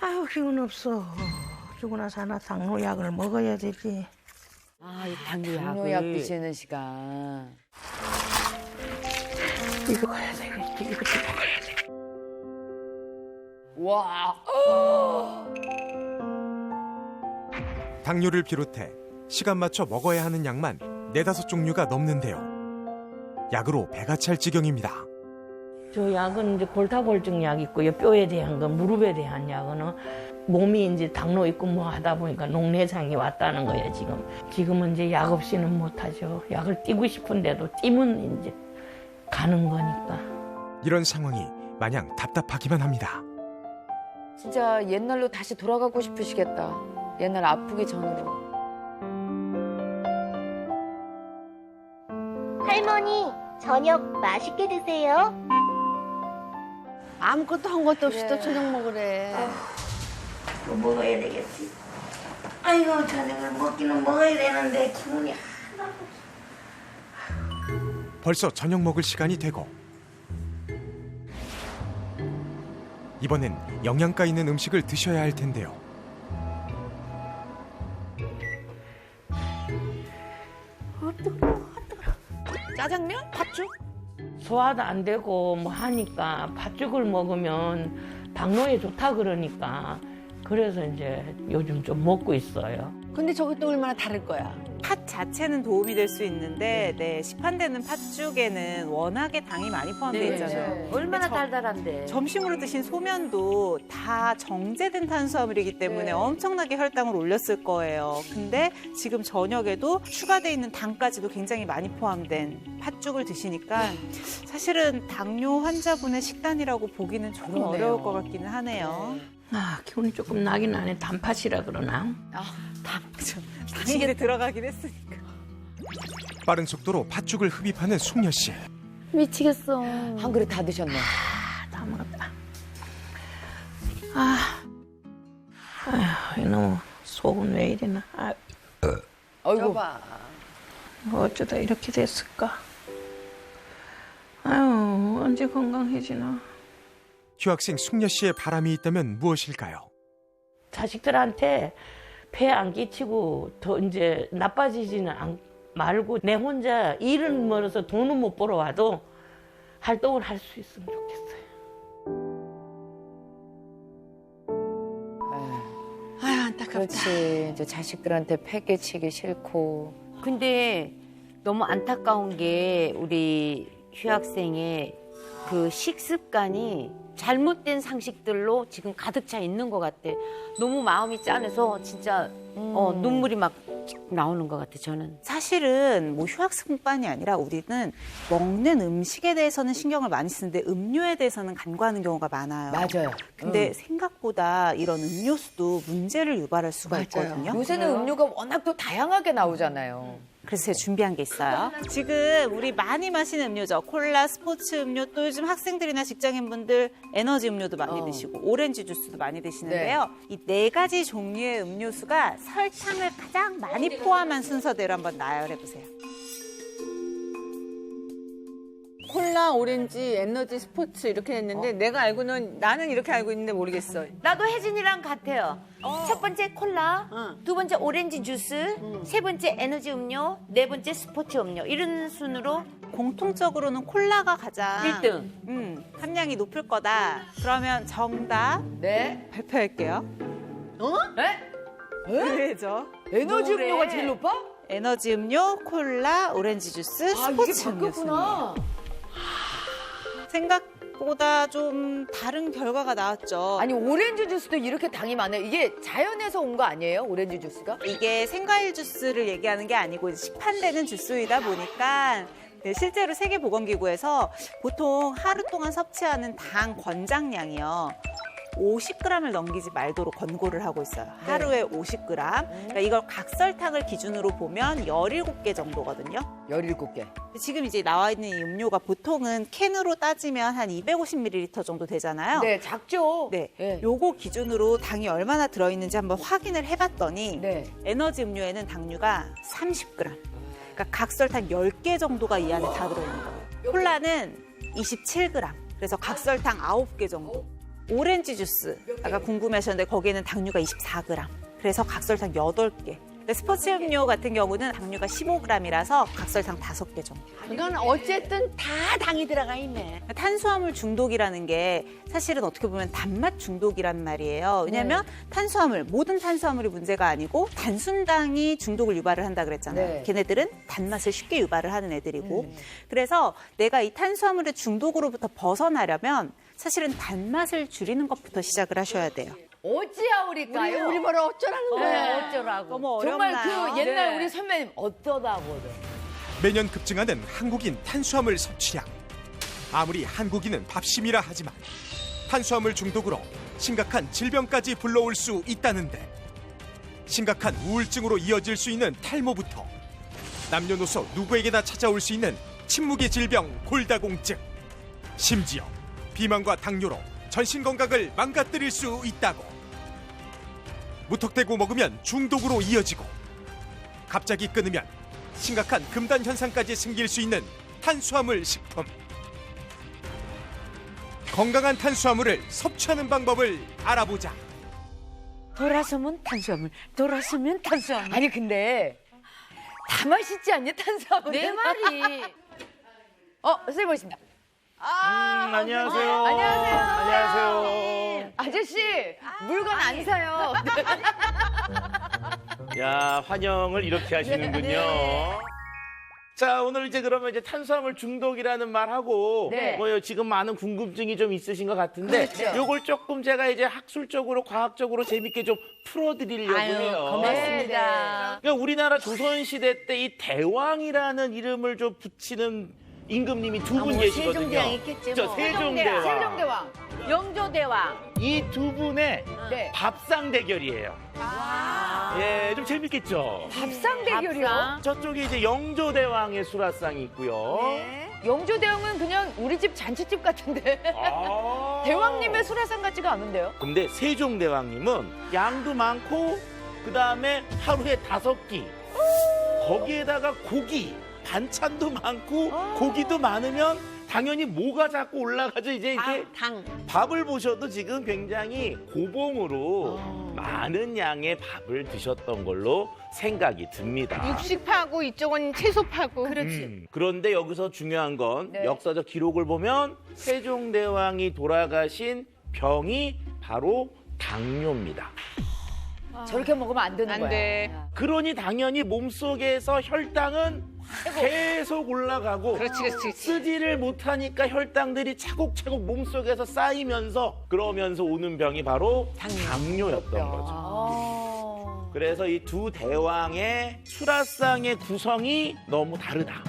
아유 기운 없어. 죽으나 사나 당뇨약을 먹어야 되지. 이 당뇨약을. 당뇨약 드시는 시간. 이거 가야 되겠지. 이것도 먹어야 돼. 와. 당뇨를 비롯해 시간 맞춰 먹어야 하는 약만 4-5종류가 넘는데요. 약으로 배가 찰 지경입니다. 저 약은 이제 골다골증 약 있고요. 뼈에 대한 거, 무릎에 대한 약은 몸이 이제 당뇨 있고 뭐 하다 보니까 녹내장이 왔다는 거예요, 지금. 지금은 이제 약 없이는 못 하죠. 약을 띄고 싶은데도 띄면 이제 가는 거니까. 이런 상황이 마냥 답답하기만 합니다. 진짜 옛날로 다시 돌아가고 싶으시겠다. 옛날 아프기 전으로. 할머니, 저녁 맛있게 드세요. 아무것도 한 것도 없이 또 저녁 먹으래. 또 먹어야 되겠지. 아이고, 저녁을 먹기는 먹어야 되는데 기분이 하나도 없어. 벌써 저녁 먹을 시간이 되고 이번엔 영양가 있는 음식을 드셔야 할 텐데요. 짜장면? 팥죽? 소화도 안 되고 뭐 하니까 팥죽을 먹으면 당뇨에 좋다 그러니까 그래서 이제 요즘 좀 먹고 있어요. 근데 저게 또 얼마나 다를 거야. 팥 자체는 도움이 될 수 있는데 시판되는 팥죽에는 워낙에 당이 많이 포함되어 있잖아요. 얼마나 저- 달달한데. 점심으로 드신 소면도 다 정제된 탄수화물이기 때문에 엄청나게 혈당을 올렸을 거예요. 근데 지금 저녁에도 추가되어 있는 당까지도 굉장히 많이 포함된 팥죽을 드시니까 사실은 당뇨 환자분의 식단이라고 보기는 조금 그러네요. 어려울 것 같기는 하네요. 아, 기분이 조금 나긴 하네. 단팥이라 그러나? 당이 이제 들어가긴 했으니까. 빠른 속도로 팥죽을 흡입하는 숙녀 씨. 미치겠어. 한 그릇 다 드셨네. 다 먹었다. 이놈 속은 왜 이러나. 어이구. 봐. 어쩌다 이렇게 됐을까. 아유, 언제 건강해지나. 휴학생 숙녀 씨의 바람이 있다면 무엇일까요? 자식들한테 폐 안 끼치고 더 이제 나빠지지는 말고 내 혼자 일은 멀어서 돈은 못 벌어 와도 활동을 할 수 있으면 좋겠어요. 아유, 안타깝다. 그렇지. 이제 자식들한테 폐 끼치기 싫고. 근데 너무 안타까운 게 우리 휴학생의 그 식습관이 잘못된 상식들로 지금 가득 차 있는 것 같아. 너무 마음이 짠해서 진짜 눈물이 막 나오는 것 같아, 저는. 사실은 뭐 휴학생뿐만이 아니라 우리는 먹는 음식에 대해서는 신경을 많이 쓰는데 음료에 대해서는 간과하는 경우가 많아요. 맞아요. 근데 생각보다 이런 음료수도 문제를 유발할 수가 있거든요. 요새는 음료가 워낙 또 다양하게 나오잖아요. 그래서 제가 준비한 게 있어요. 지금 우리 많이 마시는 음료죠. 콜라, 스포츠 음료, 또 요즘 학생들이나 직장인분들 에너지 음료도 많이 드시고 오렌지 주스도 많이 드시는데요. 이 4가지 종류의 음료수가 설탕을 가장 많이 포함한 순서대로 한번 나열해보세요. 콜라, 오렌지, 에너지, 스포츠 이렇게 했는데 내가 알고는 나는 이렇게 알고 있는데 모르겠어. 나도 혜진이랑 같아요. 첫 번째 콜라, 두 번째 오렌지 주스, 세 번째 에너지 음료, 네 번째 스포츠 음료. 이런 순으로 공통적으로는 콜라가 가장 1등. 함량이 높을 거다. 그러면 정답 네. 발표할게요. 네? 그래죠. 에너지 뭐래? 음료가 제일 높아? 에너지 음료, 콜라, 오렌지 주스, 아, 이게 스포츠 음료수. 바뀌었구나. 생각보다 좀 다른 결과가 나왔죠. 아니, 오렌지 주스도 이렇게 당이 많아요. 이게 자연에서 온 거 아니에요? 오렌지 주스가? 이게 생과일 주스를 얘기하는 게 아니고 시판되는 주스이다 보니까 실제로 세계보건기구에서 보통 하루 동안 섭취하는 당 권장량이요. 50g을 넘기지 말도록 권고를 하고 있어요. 하루에 50g. 그러니까 이걸 각설탕을 기준으로 보면 17개 정도거든요. 17개. 지금 이제 나와 있는 이 음료가 보통은 캔으로 따지면 한 250ml 정도 되잖아요. 네, 작죠? 네, 네. 요거 기준으로 당이 얼마나 들어있는지 한번 확인을 해봤더니 네. 에너지 음료에는 당류가 30g. 그러니까 각설탕 10개 정도가 이 안에 다 들어있는 거예요. 콜라는 27g. 그래서 각설탕 9개 정도. 오렌지 주스, 아까 궁금해하셨는데 거기에는 당류가 24g. 그래서 각설탕 8개. 스포츠 음료 같은 경우는 당류가 15g이라서 각설탕 5개 정도. 이건 어쨌든 다 당이 들어가 있네. 탄수화물 중독이라는 게 사실은 어떻게 보면 단맛 중독이란 말이에요. 왜냐하면 탄수화물, 모든 탄수화물이 문제가 아니고 단순당이 중독을 유발을 한다 그랬잖아요. 네. 걔네들은 단맛을 쉽게 유발을 하는 애들이고. 그래서 내가 이 탄수화물의 중독으로부터 벗어나려면 사실은 단맛을 줄이는 것부터 시작을 하셔야 돼요. 어찌하오리까요? 우리 뭐라 어쩌라는 거야. 어쩌라고. 너무 정말 어렵나요? 그 옛날 네. 우리 선배님 어떠다고도. 매년 급증하는 한국인 탄수화물 섭취량. 아무리 한국인은 밥심이라 하지만 탄수화물 중독으로 심각한 질병까지 불러올 수 있다는데, 심각한 우울증으로 이어질 수 있는 탈모부터 남녀노소 누구에게나 찾아올 수 있는 침묵의 질병 골다공증, 심지어 비만과 당뇨로 전신 건강을 망가뜨릴 수 있다고. 무턱대고 먹으면 중독으로 이어지고 갑자기 끊으면 심각한 금단 현상까지 생길 수 있는 탄수화물 식품. 건강한 탄수화물을 섭취하는 방법을 알아보자. 돌아서면 탄수화물, 돌아서면 탄수화물. 아니 근데 다 맛있지 않냐 탄수화물? 내 말이. 선생님 오십니다. 안녕하세요. 안녕하세요. 안녕하세요. 아저씨 물건 안 사요. 야, 환영을 이렇게 하시는군요. 자, 오늘 이제 그러면 이제 탄수화물 중독이라는 말하고 네. 뭐 지금 많은 궁금증이 좀 있으신 것 같은데 그렇죠. 요걸 조금 제가 이제 학술적으로 과학적으로 재밌게 좀 풀어드리려고 해요. 고맙습니다. 그러니까 우리나라 조선시대 때 이 대왕이라는 이름을 좀 붙이는 임금님이 두 분 계시거든요. 세종대왕 있겠지 그렇죠, 뭐. 세종대왕. 세종대왕. 영조대왕. 이 두 분의 네. 밥상 대결이에요. 예, 좀 재밌겠죠? 밥상 대결이요? 저쪽에 이제 영조대왕의 수라상이 있고요. 영조대왕은 그냥 우리 집 잔치집 같은데. 아. 대왕님의 수라상 같지가 않은데요? 근데 세종대왕님은 양도 많고 그다음에 하루에 5끼. 거기에다가 고기, 반찬도 많고 고기도 많으면 당연히 뭐가 자꾸 올라가죠. 이제 이렇게 당. 밥을 보셔도 지금 굉장히 고봉으로 많은 양의 밥을 드셨던 걸로 생각이 듭니다. 육식파고 이쪽은 채소파고. 그런데 여기서 중요한 건 네. 역사적 기록을 보면 세종대왕이 돌아가신 병이 바로 당뇨입니다. 저렇게 먹으면 안 되는 안 거야. 돼. 그러니 당연히 몸속에서 혈당은 계속 올라가고 그렇지. 쓰지를 못하니까 혈당들이 차곡차곡 몸속에서 쌓이면서 그러면서 오는 병이 바로 당뇨였던 거죠. 그래서 이 두 대왕의 수라상의 구성이 너무 다르다.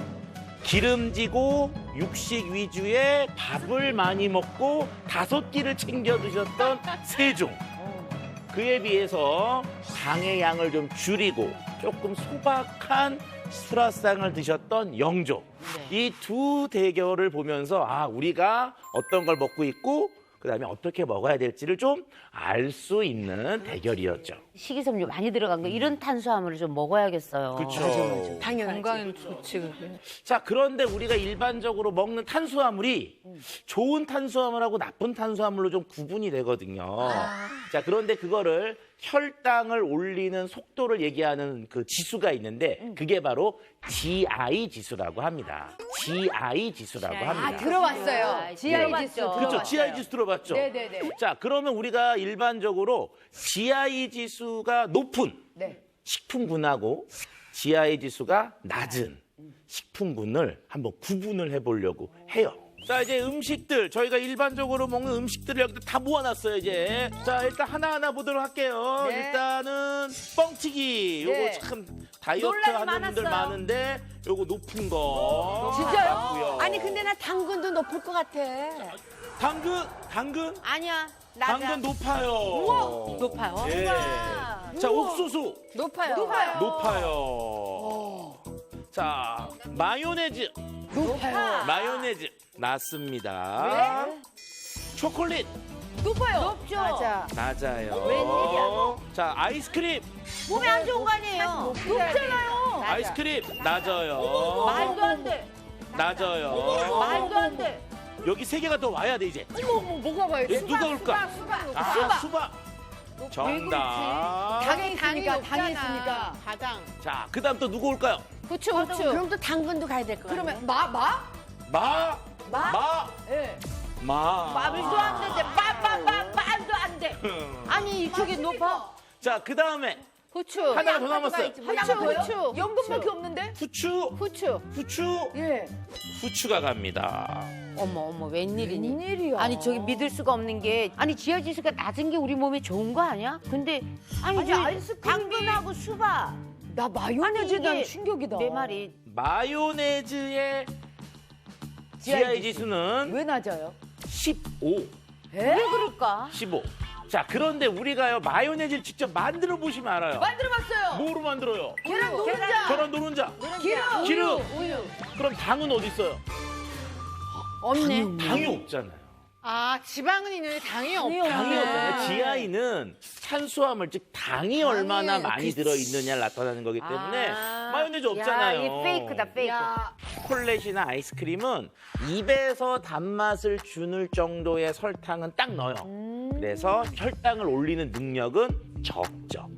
기름지고 육식 위주의 밥을 많이 먹고 5끼를 챙겨 드셨던 세종. 그에 비해서 당의 양을 좀 줄이고 조금 소박한 수라상을 드셨던 영조. 이 두 대결을 보면서 우리가 어떤 걸 먹고 있고 그다음에 어떻게 먹어야 될지를 좀 알 수 있는 대결이었죠. 식이섬유 많이 들어간 거 이런 탄수화물을 좀 먹어야겠어요. 그렇죠. 건강엔 좋지 그게. 자, 그런데 우리가 일반적으로 먹는 탄수화물이 좋은 탄수화물하고 나쁜 탄수화물로 좀 구분이 되거든요. 자, 그런데 그거를 혈당을 올리는 속도를 얘기하는 그 지수가 있는데 그게 바로 GI 지수라고 합니다. GI 지수라고 합니다. 들어봤어요. GI 지수. 그렇죠. GI 지수 들어봤죠? 네네네. 자, 그러면 우리가 일반적으로 GI 지수가 높은 네. 식품군하고 GI 지수가 낮은 식품군을 한번 구분을 해보려고 해요. 자, 이제 음식들, 저희가 일반적으로 먹는 음식들을 여기다 다 모아놨어요, 이제. 자, 일단 하나하나 보도록 할게요. 네. 일단은 뻥튀기. 요거 네. 참 다이어트 논란이 하는 분들 많았어요. 많은데 요거 높은 거. 진짜요? 맞고요. 아니 근데 나 당근도 높을 것 같아. 당근? 아니야. 당근 높아요. 높아요? 예. 자, 옥수수. 높아요. 높아요. 자, 마요네즈. 높아요. 마요네즈. 낮습니다. 초콜릿. 높아요. 높죠. 맞아. 낮아요. 웬일이야. 자, 아이스크림. 몸에 안 좋은 거 아니에요? 높잖아요. 아이스크림. 낮아요. 말도 안 돼. 낮아요. 말도 안 돼. 여기 3개가 더 와야 돼, 이제. 뭐가 봐요? 누가 올까? 수박. 수박. 정답. 당이 있으니까, 당이 있으니까. 가장. 자, 그다음 또 누구 올까요? 후추. 그럼 또 당근도 가야 될 거 같아요. 그러면 마? 예. 말도 안 되는데 말도 안 돼. 아니 이쪽이 높아. 자, 그다음에 후추. 하나가 더 남았어요. 하나가 더요? 후추. 연근밖에 없는데? 후추. 예. 후추가 갑니다. 어머 웬일이니? 웬일이야. 아니 저기 믿을 수가 없는 게 아니 지하 지수가 낮은 게 우리 몸에 좋은 거 아니야? 근데 아니 저기 아이스크림이- 당근하고 수박 나 마요네즈에 아니, 대한 이게 충격이다. 내 말이 마요네즈의 GI 지수는 왜 낮아요? 15. 에? 왜 그럴까? 15. 자, 그런데 우리가요, 마요네즈를 직접 만들어 보시면 알아요. 만들어봤어요. 뭐로 만들어요? 계란 노른자. 계란 노른자. 기름. 우유. 그럼 당은 어디 있어요? 없네. 당이 없잖아요. 아, 지방은 있는데 당이 없다. 당이 없잖아요. GI는 탄수화물, 즉 당이 얼마나 많이 들어있느냐를 나타내는 거기 때문에 마요네즈 없잖아요. 야, 이 페이크다 페이크. 초콜릿이나 아이스크림은 입에서 단맛을 주는 정도의 설탕은 딱 넣어요. 그래서 혈당을 올리는 능력은 적죠.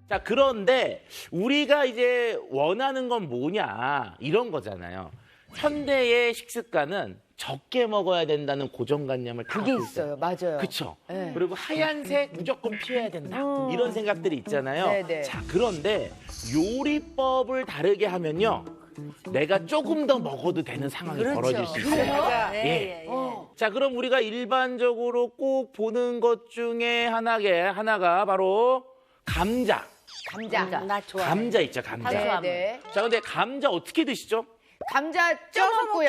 자, 그런데 우리가 이제 원하는 건 뭐냐 이런 거잖아요. 현대의 식습관은 적게 먹어야 된다는 고정관념을 다 그게 갖고 있어요. 맞아요. 그렇죠. 네. 그리고 하얀색 무조건 피해야 된다. 이런 생각들이 있잖아요. 네네. 자, 그런데 요리법을 다르게 하면요. 내가 조금 더 먹어도 되는 상황이 벌어질 수 있어요. 예. 자, 그럼 우리가 일반적으로 꼭 보는 것 중에 하나가 바로 감자. 나 좋아. 감자 있죠, 감자. 네. 자, 근데 감자 어떻게 드시죠? 감자 쪄먹고요.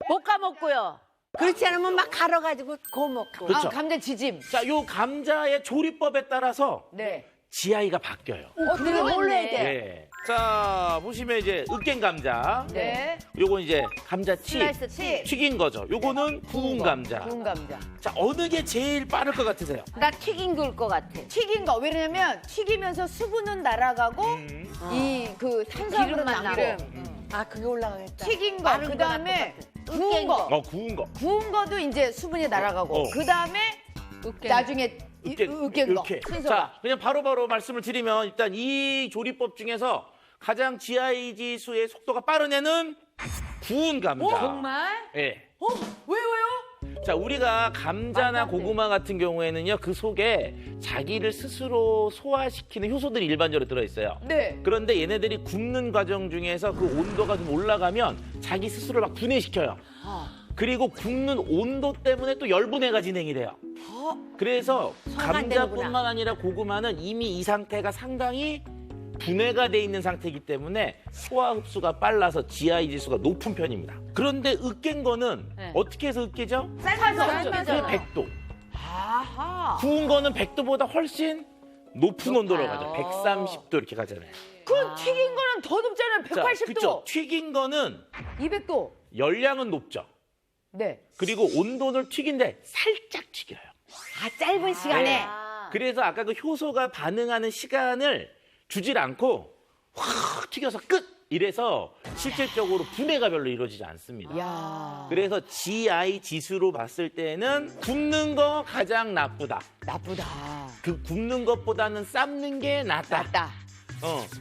볶아 먹고요. 그렇지 않으면 막 갈아가지고 구워 먹고. 그렇죠. 감자 지짐. 자, 요 감자의 조리법에 따라서 네. GI가 바뀌어요. 그게 몰라야 돼. 예. 자, 보시면 이제 으깬 감자. 네. 요건 이제 감자칩. 슬라이스 칩. 튀긴 거죠. 요거는 구운 감자. 구운 감자. 자, 어느 게 제일 빠를 것 같으세요? 나 튀긴 걸 것 같아. 튀긴 거. 왜냐면 튀기면서 수분은 날아가고 이 그 탄수화물은 기름만 남고. 남고. 아, 그게 올라가겠다. 튀긴 거. 마른 거 그다음에 같은 구운 거. 구운 거. 구운 거도 이제 수분이 날아가고. 그다음에 나중에 으깬 거. 으깨. 순서가. 자, 그냥 바로바로 말씀을 드리면 일단 이 조리법 중에서 가장 GI 지수의 속도가 빠른 애는 구운 감자. 정말? 예. 왜요? 자, 우리가 감자나 고구마 같은 경우에는요, 그 속에 자기를 스스로 소화시키는 효소들이 일반적으로 들어있어요. 네. 그런데 얘네들이 굽는 과정 중에서 그 온도가 좀 올라가면 자기 스스로 막 분해시켜요. 그리고 굽는 온도 때문에 또 열분해가 진행이 돼요. 그래서 안 감자뿐만 아니라 고구마는 이미 이 상태가 상당히 분해가 돼 있는 상태이기 때문에 소화 흡수가 빨라서 GI 지수가 높은 편입니다. 그런데 으깬 거는 어떻게 해서 으깨죠? 삶아서. 100도. 아하. 구운 거는 100도보다 훨씬 높은 온도로 가죠. 130도 이렇게 가잖아요. 그럼 튀긴 거는 더 높잖아요. 180도. 그쵸? 튀긴 거는 200도. 열량은 높죠. 네. 그리고 온도는 튀긴데 살짝 튀겨요. 짧은 시간에. 그래서 아까 그 효소가 반응하는 시간을 주질 않고 확 튀겨서 끝! 이래서 실질적으로 분해가 별로 이루어지지 않습니다. 야. 그래서 GI 지수로 봤을 때는 굽는 거 가장 나쁘다. 나쁘다. 그 굽는 것보다는 삶는 게 낫다. 맞다.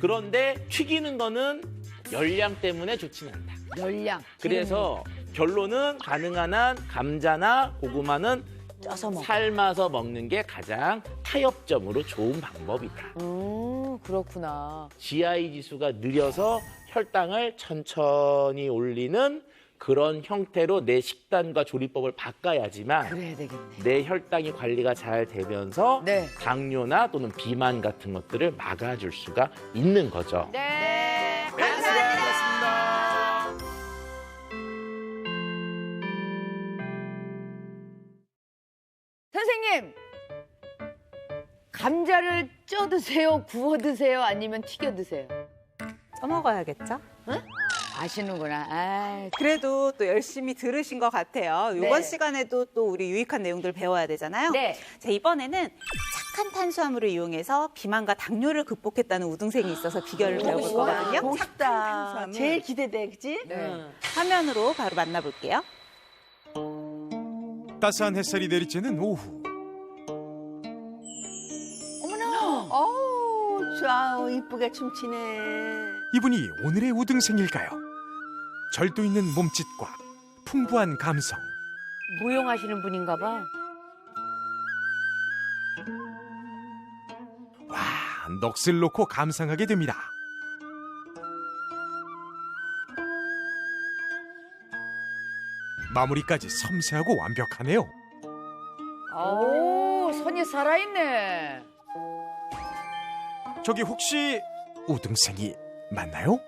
그런데 튀기는 거는 열량 때문에 좋지는 않다. 열량. 그래서 결론은 가능한 한 감자나 고구마는 쪄서 먹어. 삶아서 먹는 게 가장 타협점으로 좋은 방법이다. 그렇구나. GI 지수가 느려서 혈당을 천천히 올리는 그런 형태로 내 식단과 조리법을 바꿔야지만 그래야 되겠네. 내 혈당이 관리가 잘 되면서 네. 당뇨나 또는 비만 같은 것들을 막아줄 수가 있는 거죠. 네. 수고하셨습니다. 선생님. 감자를 쪄 드세요? 구워 드세요? 아니면 튀겨 드세요? 써먹어야겠죠? 아시는구나. 아, 그래도 또 열심히 들으신 것 같아요. 이번 네. 시간에도 또 우리 유익한 내용들 배워야 되잖아요. 네. 자, 이번에는 착한 탄수화물을 이용해서 비만과 당뇨를 극복했다는 우등생이 있어서 비결을 배워볼 거거든요. 보고 싶다. 탄수화물. 제일 기대돼, 그치? 네. 화면으로 바로 만나볼게요. 따스한 햇살이 내리쬐는 오후. 아우 이쁘게 춤추네. 이분이 오늘의 우등생일까요? 절도 있는 몸짓과 풍부한 감성. 무용하시는 분인가 봐. 와, 넋을 놓고 감상하게 됩니다. 마무리까지 섬세하고 완벽하네요. 오, 손이 살아있네. 저기 혹시 우등생이 맞나요?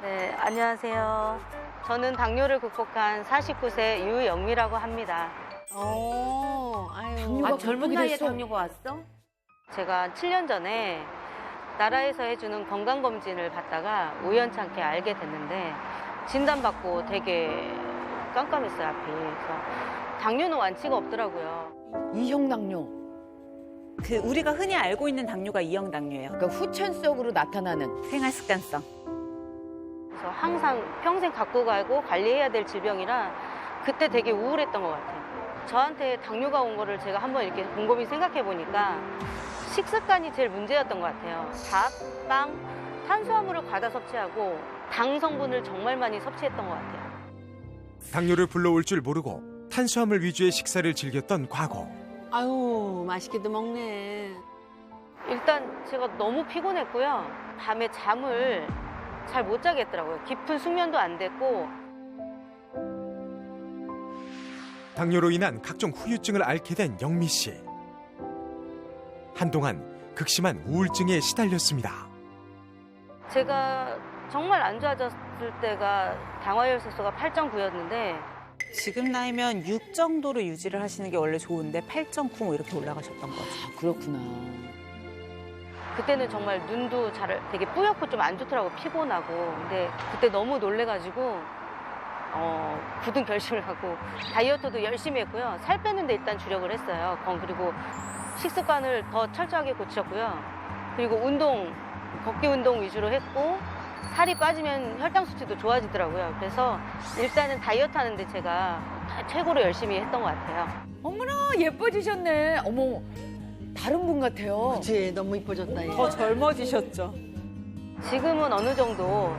네, 안녕하세요. 저는 당뇨를 극복한 49세 유영미라고 합니다. 아유. 아, 젊은 나이에 당뇨가 왔어? 제가 7년 전에 나라에서 해주는 건강검진을 받다가 우연찮게 알게 됐는데 진단받고 되게 깜깜했어요, 앞이. 그래서 당뇨는 완치가 없더라고요. 이형 당뇨. 그 우리가 흔히 알고 있는 당뇨가 이형 당뇨예요. 그러니까 후천성으로 나타나는. 생활 습관성. 그래서 항상 평생 갖고 가고 관리해야 될 질병이라 그때 되게 우울했던 것 같아요. 저한테 당뇨가 온 거를 제가 한번 이렇게 곰곰이 생각해 보니까 식습관이 제일 문제였던 것 같아요. 밥, 빵, 탄수화물을 과다 섭취하고 당 성분을 정말 많이 섭취했던 것 같아요. 당뇨를 불러올 줄 모르고 탄수화물 위주의 식사를 즐겼던 과거. 아유 맛있게도 먹네. 일단 제가 너무 피곤했고요. 밤에 잠을 잘 못 자겠더라고요. 깊은 숙면도 안 됐고. 당뇨로 인한 각종 후유증을 앓게 된 영미 씨. 한동안 극심한 우울증에 시달렸습니다. 제가 정말 안 좋아졌을 때가 당화혈색소가 8.9였는데 지금 나이면 6 정도로 유지를 하시는 게 원래 좋은데 8.9 뭐 이렇게 올라가셨던 거죠. 아, 그렇구나. 그때는 정말 눈도 되게 뿌옇고 좀 안 좋더라고, 피곤하고. 근데 그때 너무 놀래가지고 굳은 결심을 하고 다이어트도 열심히 했고요. 살 빼는데 일단 주력을 했어요. 그리고 식습관을 더 철저하게 고쳤고요. 그리고 걷기 운동 위주로 했고 살이 빠지면 혈당 수치도 좋아지더라고요. 그래서 일단은 다이어트 하는데 제가 최고로 열심히 했던 것 같아요. 어머나, 예뻐지셨네. 어머, 다른 분 같아요. 그치 너무 이뻐졌다. 얘. 더 젊어지셨죠. 지금은 어느 정도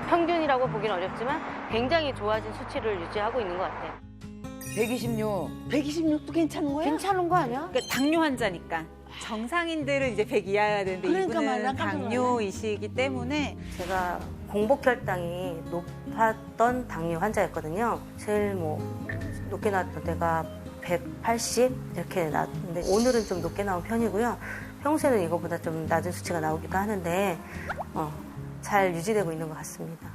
평균이라고 보기는 어렵지만 굉장히 좋아진 수치를 유지하고 있는 것 같아요. 126. 126도 괜찮은 거야? 괜찮은 거 아니야? 그러니까 당뇨 환자니까. 정상인들은 이제 100 이하여야 되는데 그러니까 이분은 말이야, 깜짝 놀랐네. 당뇨이시기 때문에 제가 공복 혈당이 높았던 당뇨 환자였거든요. 제일 높게 나왔던 때가 180 이렇게 나왔는데 오늘은 좀 높게 나온 편이고요. 평소에는 이거보다 좀 낮은 수치가 나오기도 하는데 잘 유지되고 있는 것 같습니다.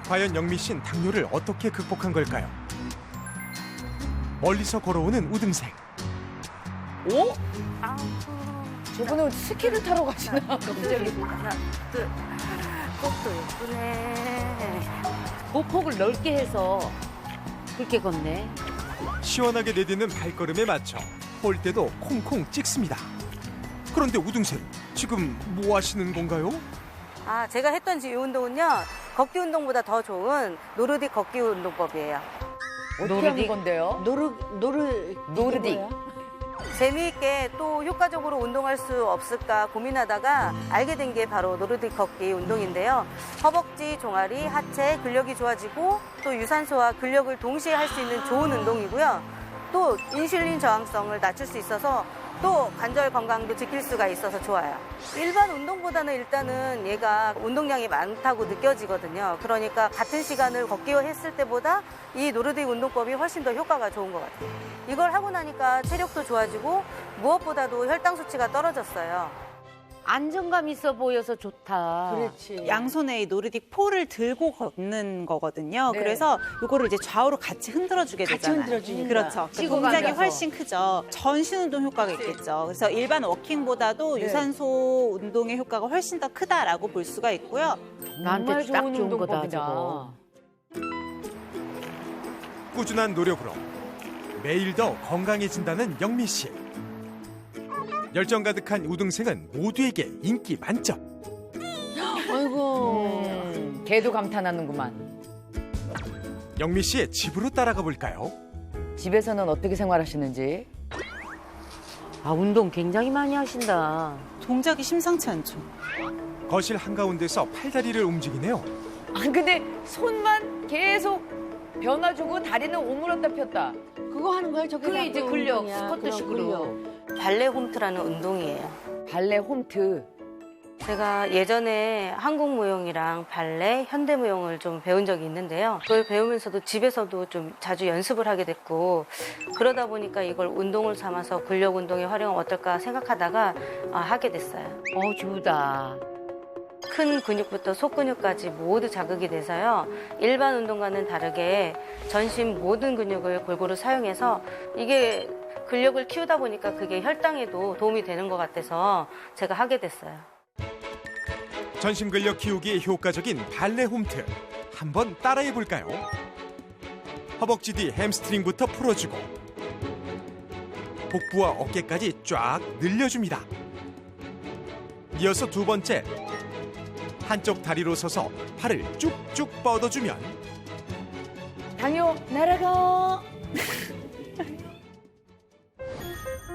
과연 영미 씨는 당뇨를 어떻게 극복한 걸까요? 멀리서 걸어오는 우등생. 오? 저분은 스키를 타러 가시나? 갑자기. 하나, 둘, 꽃도 예쁘네. 보폭을 넓게 해서 그렇게 걷네. 시원하게 내딛는 발걸음에 맞춰 볼 때도 콩콩 찍습니다. 그런데 우등생, 지금 뭐 하시는 건가요? 제가 했던 이 운동은요. 걷기 운동보다 더 좋은 노르딕 걷기 운동법이에요. 어떻게 하는 건데요? 노르딕. 재미있게 또 효과적으로 운동할 수 없을까 고민하다가 알게 된 게 바로 노르딕 걷기 운동인데요. 허벅지, 종아리, 하체 근력이 좋아지고 또 유산소와 근력을 동시에 할 수 있는 좋은 운동이고요. 또 인슐린 저항성을 낮출 수 있어서 또 관절 건강도 지킬 수가 있어서 좋아요. 일반 운동보다는 일단은 얘가 운동량이 많다고 느껴지거든요. 그러니까 같은 시간을 걷기 했을 때보다 이 노르딕 운동법이 훨씬 더 효과가 좋은 것 같아요. 이걸 하고 나니까 체력도 좋아지고 무엇보다도 혈당 수치가 떨어졌어요. 안정감 있어 보여서 좋다. 그렇지. 양손에 이 노르딕 폴을 들고 걷는 거거든요. 네. 그래서 이거를 이제 좌우로 같이 흔들어주게 같이 되잖아요. 흔들어주니까. 그렇죠. 치고 동작이 앉아서. 훨씬 크죠. 전신 운동 효과가 있겠죠. 그래서 일반 워킹보다도 네. 유산소 운동의 효과가 훨씬 더 크다라고 볼 수가 있고요. 나한테 딱 좋은 거다, 운동법이다. 저거. 꾸준한 노력으로 매일 더 건강해진다는 영미 씨. 열정 가득한 우등생은 모두에게 인기 만점. 아이고. 걔도 감탄하는구만. 영미 씨의 집으로 따라가 볼까요? 집에서는 어떻게 생활하시는지. 아, 운동 굉장히 많이 하신다. 동작이 심상치 않죠. 거실 한가운데서 팔다리를 움직이네요. 아, 근데 손만 계속 변화주고 다리는 오므렸다 폈다. 그거 하는 거야? 저게 그게 이제 근력, 운동이야. 스쿼트식으로. 그럼 발레 홈트라는 운동이에요. 발레 홈트. 제가 예전에 한국 무용이랑 발레, 현대 무용을 좀 배운 적이 있는데요. 그걸 배우면서도 집에서도 좀 자주 연습을 하게 됐고 그러다 보니까 이걸 운동을 삼아서 근력 운동에 활용하면 어떨까 생각하다가 하게 됐어요. 좋다. 큰 근육부터 속근육까지 모두 자극이 돼서요. 일반 운동과는 다르게 전신 모든 근육을 골고루 사용해서 이게 근력을 키우다 보니까 그게 혈당에도 도움이 되는 것 같아서 제가 하게 됐어요. 전신 근력 키우기에 효과적인 발레 홈트. 한번 따라해 볼까요? 허벅지 뒤 햄스트링부터 풀어주고 복부와 어깨까지 쫙 늘려줍니다. 이어서 두 번째. 한쪽 다리로 서서 팔을 쭉쭉 뻗어주면 당뇨 날아가.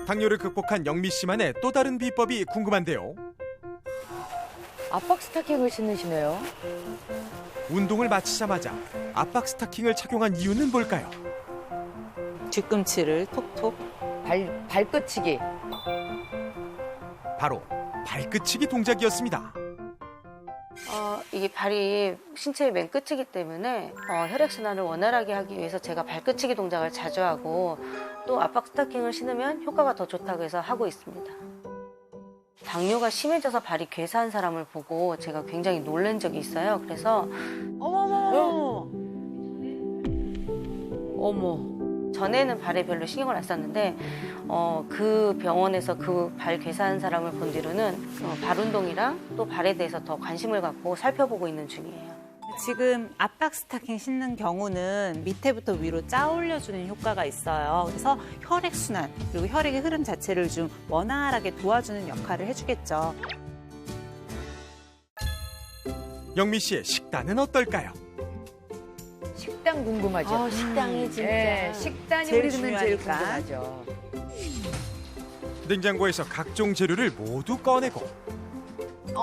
당뇨를 극복한 영미 씨만의 또 다른 비법이 궁금한데요. 압박 스타킹을 신으시네요. 운동을 마치자마자 압박 스타킹을 착용한 이유는 뭘까요? 뒤꿈치를 톡톡. 발끝치기. 바로 발끝치기 동작이었습니다. 이게 발이 신체의 맨 끝이기 때문에 혈액순환을 원활하게 하기 위해서 제가 발끝치기 동작을 자주 하고 또 압박 스타킹을 신으면 효과가 더 좋다고 해서 하고 있습니다. 당뇨가 심해져서 발이 괴사한 사람을 보고 제가 굉장히 놀란 적이 있어요. 그래서 어머. 전에는 발에 별로 신경을 안 썼는데 그 병원에서 그 발 괴사한 사람을 본 뒤로는 발 운동이랑 또 발에 대해서 더 관심을 갖고 살펴보고 있는 중이에요. 지금 압박 스타킹 신는 경우는 밑에부터 위로 짜 올려주는 효과가 있어요. 그래서 혈액순환 그리고 혈액의 흐름 자체를 좀 원활하게 도와주는 역할을 해주겠죠. 영미 씨의 식단은 어떨까요? 식단 궁금하죠. 식당이 진짜. 네, 식단이 제일 우리는 제일 중요하니까. 궁금하죠. 냉장고에서 각종 재료를 모두 꺼내고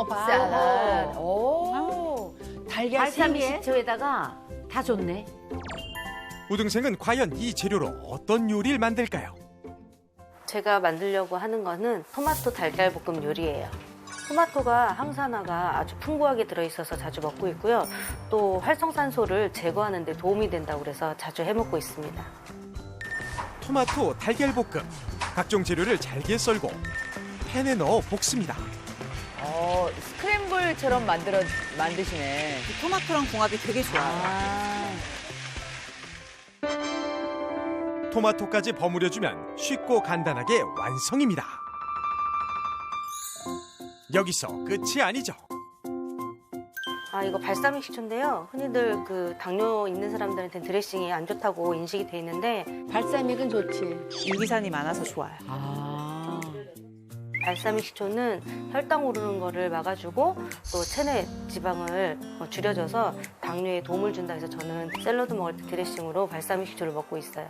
쌀. 오. 달걀 발사믹 3개. 식초에다가 다 좋네. 우등생은 과연 이 재료로 어떤 요리를 만들까요? 제가 만들려고 하는 거는 토마토 달걀볶음 요리예요. 토마토가 항산화가 아주 풍부하게 들어있어서 자주 먹고 있고요. 또 활성산소를 제거하는 데 도움이 된다고 그래서 자주 해먹고 있습니다. 토마토 달걀볶음. 각종 재료를 잘게 썰고 팬에 넣어 볶습니다. 스크램블처럼 만드시네. 이 토마토랑 궁합이 되게 좋아요. 토마토까지 버무려주면 쉽고 간단하게 완성입니다. 여기서 끝이 아니죠. 이거 발사믹 식초인데요. 흔히들 그 당뇨 있는 사람들한테 드레싱이 안 좋다고 인식이 돼 있는데 발사믹은 좋지. 유기산이 많아서 좋아요. 발사믹 식초는 혈당 오르는 거를 막아주고 또 체내 지방을 줄여줘서 당뇨에 도움을 준다 해서 저는 샐러드 먹을 때 드레싱으로 발사믹 식초를 먹고 있어요.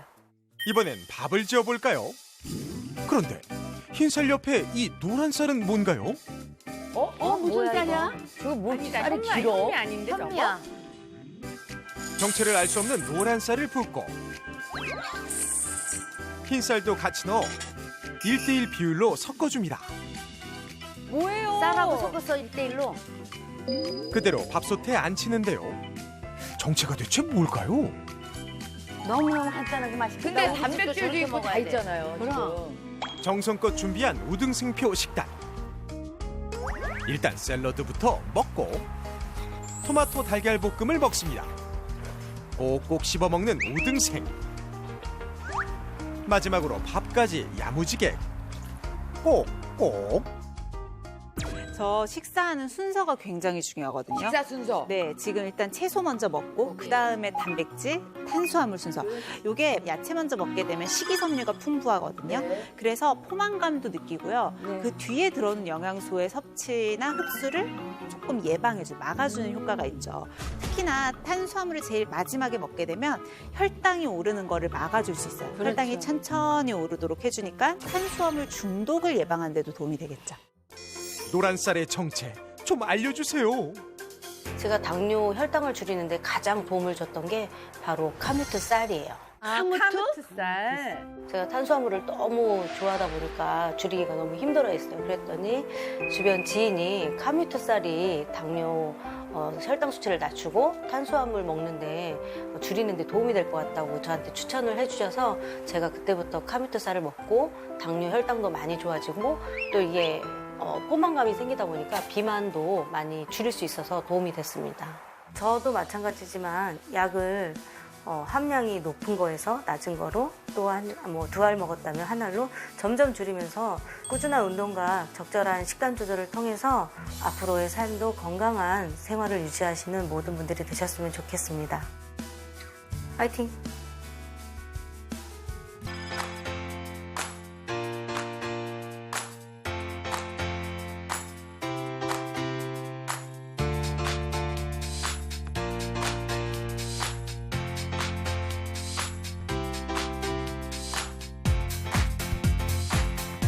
이번엔 밥을 지어볼까요? 그런데 흰쌀 옆에 이 노란 쌀은 뭔가요? 무슨 쌀이야? 저거 뭐 쌀이 길어? 아닌데 현미야. 정체를 알 수 없는 노란 쌀을 붓고 흰쌀도 같이 넣어 1대1 비율로 섞어줍니다. 뭐예요? 쌀하고 섞어서 1대1로. 그대로 밥솥에 앉히는데요. 정체가 대체 뭘까요? 너무너무 간단하게 맛있게. 근데 단백질도 있고 다 있잖아요. 그럼. 정성껏 준비한 우등생표 식단. 일단 샐러드부터 먹고 토마토 달걀볶음을 먹습니다. 꼭꼭 씹어 먹는 우등생. 마지막으로 밥까지 야무지게 꼭꼭. 저 식사하는 순서가 굉장히 중요하거든요. 식사 순서. 네, 지금 일단 채소 먼저 먹고 그 다음에 단백질, 탄수화물 순서. 요게 야채 먼저 먹게 되면 식이섬유가 풍부하거든요. 그래서 포만감도 느끼고요. 그 뒤에 들어오는 영양소의 섭취나 흡수를 조금 예방해주고 막아주는 효과가 있죠. 특히나 탄수화물을 제일 마지막에 먹게 되면 혈당이 오르는 거를 막아줄 수 있어요. 그렇죠. 혈당이 천천히 오르도록 해주니까 탄수화물 중독을 예방하는 데도 도움이 되겠죠. 노란 쌀의 정체 좀 알려주세요. 제가 당뇨 혈당을 줄이는데 가장 도움을 줬던 게 바로 카뮤트 쌀이에요. 카무트 쌀. 제가 탄수화물을 너무 좋아하다 보니까 줄이기가 너무 힘들어했어요. 그랬더니 주변 지인이 카뮤트 쌀이 당뇨 혈당 수치를 낮추고 탄수화물 먹는데 줄이는데 도움이 될 것 같다고 저한테 추천을 해주셔서 제가 그때부터 카뮤트 쌀을 먹고 당뇨 혈당도 많이 좋아지고 또 이게 포만감이 생기다 보니까 비만도 많이 줄일 수 있어서 도움이 됐습니다. 저도 마찬가지지만 약을 함량이 높은 거에서 낮은 거로 또한 두 알 먹었다면 한 알로 점점 줄이면서 꾸준한 운동과 적절한 식단 조절을 통해서 앞으로의 삶도 건강한 생활을 유지하시는 모든 분들이 되셨으면 좋겠습니다. 파이팅!